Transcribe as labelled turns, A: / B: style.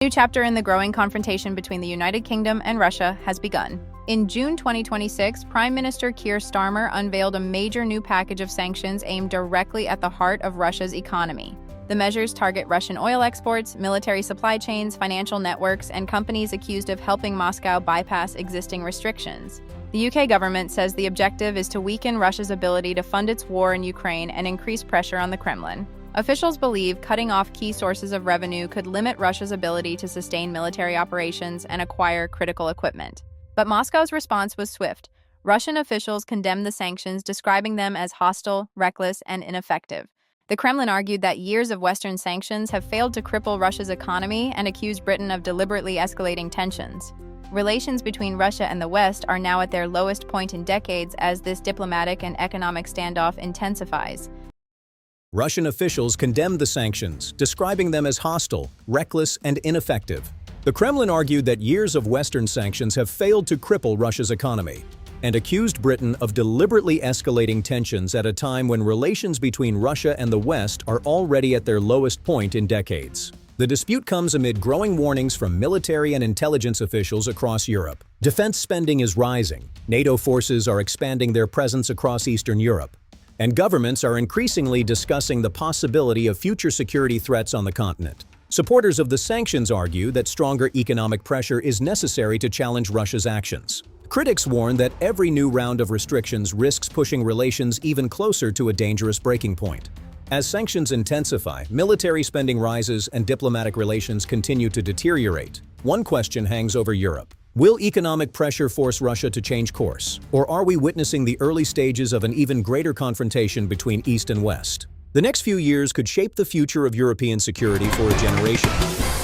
A: A new chapter in the growing confrontation between the United Kingdom and Russia has begun. In June 2026, Prime Minister Keir Starmer unveiled a major new package of sanctions aimed directly at the heart of Russia's economy. The measures target Russian oil exports, military supply chains, financial networks, and companies accused of helping Moscow bypass existing restrictions. The UK government says the objective is to weaken Russia's ability to fund its war in Ukraine and increase pressure on the Kremlin. Officials believe cutting off key sources of revenue could limit Russia's ability to sustain military operations and acquire critical equipment. But Moscow's response was swift. Russian officials condemned the sanctions, describing them as hostile, reckless, and ineffective. The Kremlin argued that years of Western sanctions have failed to cripple Russia's economy and accused Britain of deliberately escalating tensions. Relations between Russia and the West are now at their lowest point in decades as this diplomatic and economic standoff intensifies.
B: Russian officials condemned the sanctions, describing them as hostile, reckless, and ineffective. The Kremlin argued that years of Western sanctions have failed to cripple Russia's economy, and accused Britain of deliberately escalating tensions at a time when relations between Russia and the West are already at their lowest point in decades. The dispute comes amid growing warnings from military and intelligence officials across Europe. Defense spending is rising, NATO forces are expanding their presence across Eastern Europe, and governments are increasingly discussing the possibility of future security threats on the continent. Supporters of the sanctions argue that stronger economic pressure is necessary to challenge Russia's actions. Critics warn that every new round of restrictions risks pushing relations even closer to a dangerous breaking point. As sanctions intensify, military spending rises, and diplomatic relations continue to deteriorate, one question hangs over Europe. Will economic pressure force Russia to change course? Or are we witnessing the early stages of an even greater confrontation between East and West? The next few years could shape the future of European security for a generation.